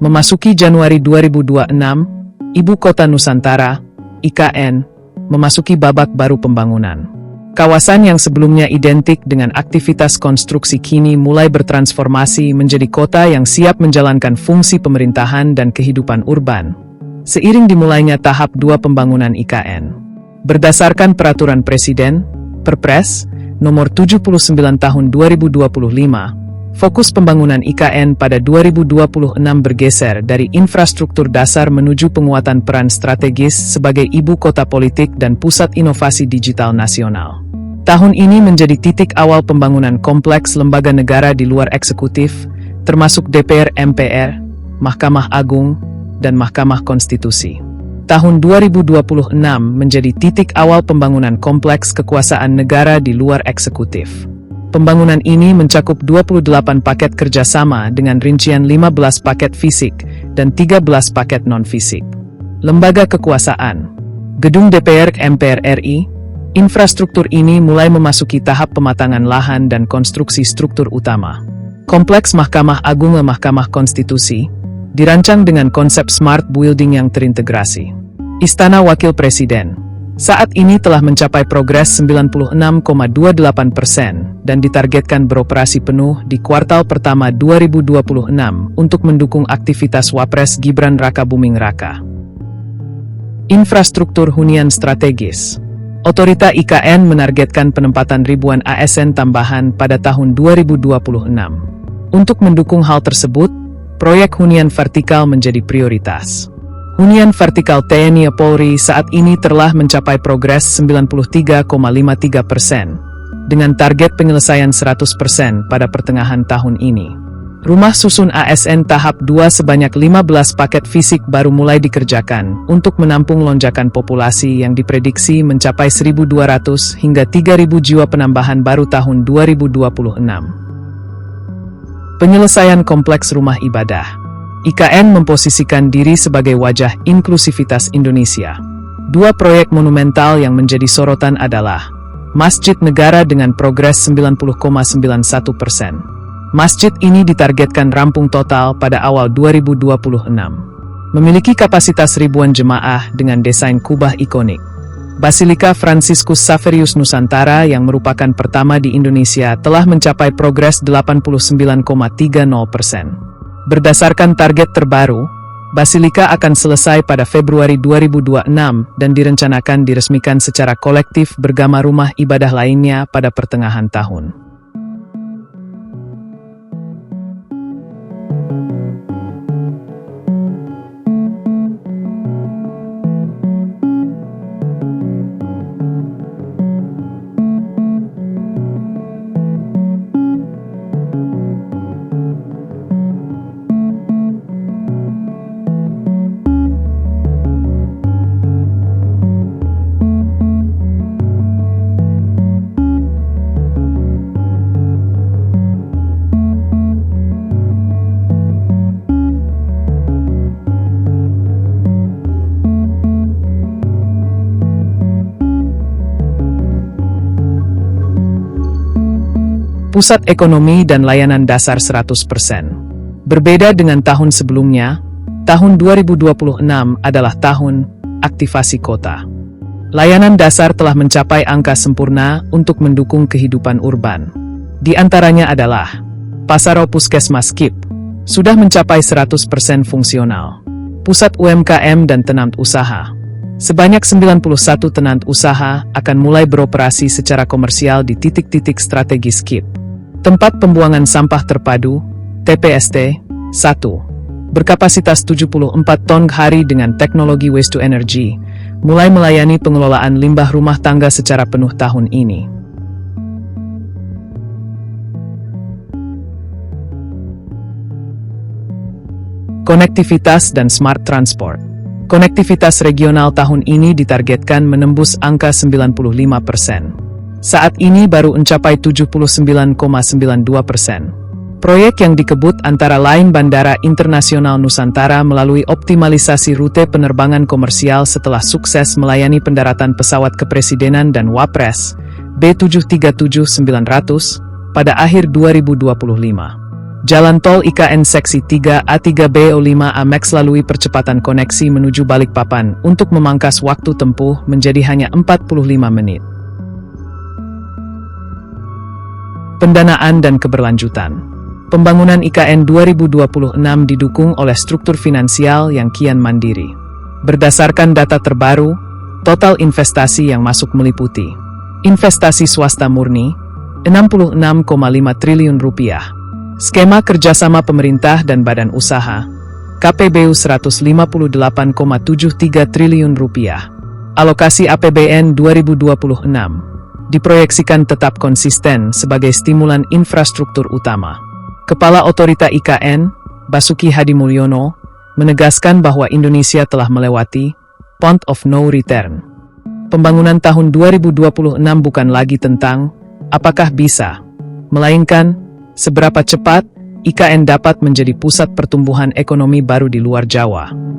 Memasuki Januari 2026, Ibu Kota Nusantara, IKN, memasuki babak baru pembangunan. Kawasan yang sebelumnya identik dengan aktivitas konstruksi kini mulai bertransformasi menjadi kota yang siap menjalankan fungsi pemerintahan dan kehidupan urban. Seiring dimulainya tahap 2 pembangunan IKN. Berdasarkan Peraturan Presiden, Perpres, Nomor 79 Tahun 2025, fokus pembangunan IKN pada 2026 bergeser dari infrastruktur dasar menuju penguatan peran strategis sebagai ibu kota politik dan pusat inovasi digital nasional. Tahun ini menjadi titik awal pembangunan kompleks lembaga negara di luar eksekutif, termasuk DPR, MPR, Mahkamah Agung, dan Mahkamah Konstitusi. Tahun 2026 menjadi titik awal pembangunan kompleks kekuasaan negara di luar eksekutif. Pembangunan ini mencakup 28 paket kerjasama dengan rincian 15 paket fisik dan 13 paket non-fisik. Lembaga kekuasaan, gedung DPR MPR RI, infrastruktur ini mulai memasuki tahap pematangan lahan dan konstruksi struktur utama. Kompleks Mahkamah Agung dan Mahkamah Konstitusi dirancang dengan konsep smart building yang terintegrasi. Istana Wakil Presiden saat ini telah mencapai progres 96,28% dan ditargetkan beroperasi penuh di kuartal pertama 2026 untuk mendukung aktivitas Wapres Gibran Rakabuming Raka. Infrastruktur hunian strategis. Otorita IKN menargetkan penempatan ribuan ASN tambahan pada tahun 2026. Untuk mendukung hal tersebut, proyek hunian vertikal menjadi prioritas. Hunian vertikal TNI Polri saat ini telah mencapai progres 93,53% dengan target penyelesaian 100% pada pertengahan tahun ini. Rumah susun ASN tahap 2 sebanyak 15 paket fisik baru mulai dikerjakan untuk menampung lonjakan populasi yang diprediksi mencapai 1.200 hingga 3.000 jiwa penambahan baru tahun 2026. Penyelesaian kompleks rumah ibadah. IKN memposisikan diri sebagai wajah inklusivitas Indonesia. Dua proyek monumental yang menjadi sorotan adalah Masjid Negara dengan progres 90,91%. Masjid ini ditargetkan rampung total pada awal 2026. Memiliki kapasitas ribuan jemaah dengan desain kubah ikonik. Basilika Franciscus Xaverius Nusantara yang merupakan pertama di Indonesia telah mencapai progres 89,30%. Berdasarkan target terbaru, Basilika akan selesai pada Februari 2026 dan direncanakan diresmikan secara kolektif bersama rumah ibadah lainnya pada pertengahan tahun. Pusat ekonomi dan layanan dasar 100%. Berbeda dengan tahun sebelumnya, tahun 2026 adalah tahun aktivasi kota. Layanan dasar telah mencapai angka sempurna untuk mendukung kehidupan urban. Di antaranya adalah Pasaro Puskesmas KIP, sudah mencapai 100% fungsional. Pusat UMKM dan tenant usaha. Sebanyak 91 tenant usaha akan mulai beroperasi secara komersial di titik-titik strategis KIP. Tempat pembuangan sampah terpadu, TPST, 1. Berkapasitas 74 ton hari dengan teknologi waste to energy, mulai melayani pengelolaan limbah rumah tangga secara penuh tahun ini. Konektivitas dan smart transport. Konektivitas regional tahun ini ditargetkan menembus angka 95%. Saat ini baru mencapai 79,92%. Proyek yang dikebut antara lain Bandara Internasional Nusantara melalui optimalisasi rute penerbangan komersial setelah sukses melayani pendaratan pesawat kepresidenan dan Wapres B737-900 pada akhir 2025. Jalan tol IKN Seksi 3 A3BO5A Max lalui percepatan koneksi menuju Balikpapan untuk memangkas waktu tempuh menjadi hanya 45 menit. Pendanaan dan keberlanjutan. Pembangunan IKN 2026 didukung oleh struktur finansial yang kian mandiri. Berdasarkan data terbaru, total investasi yang masuk meliputi investasi swasta murni, Rp66,5 triliun, skema kerjasama pemerintah dan badan usaha, KPBU Rp158,73 triliun, alokasi APBN 2026, diproyeksikan tetap konsisten sebagai stimulan infrastruktur utama. Kepala Otorita IKN, Basuki Hadimulyono, menegaskan bahwa Indonesia telah melewati point of no return. Pembangunan tahun 2026 bukan lagi tentang apakah bisa, melainkan seberapa cepat IKN dapat menjadi pusat pertumbuhan ekonomi baru di luar Jawa.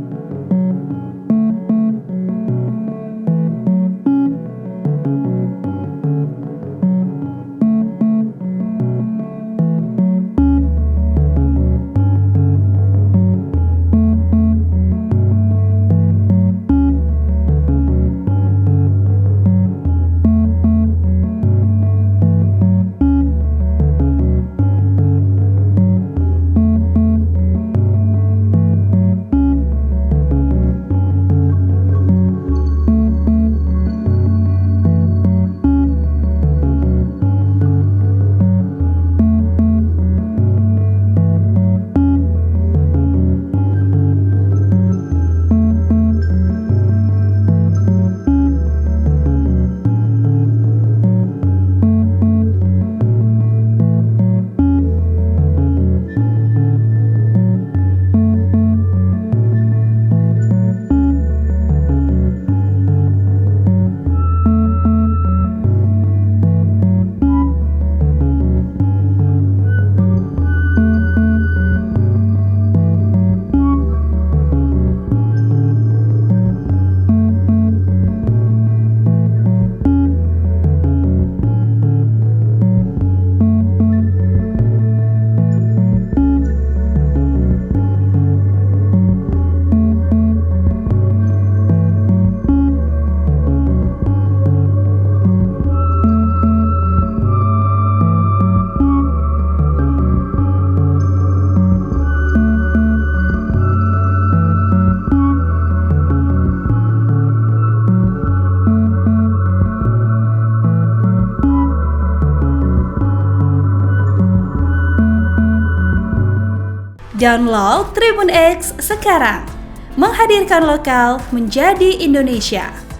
Download Tribun X sekarang, menghadirkan lokal menjadi Indonesia.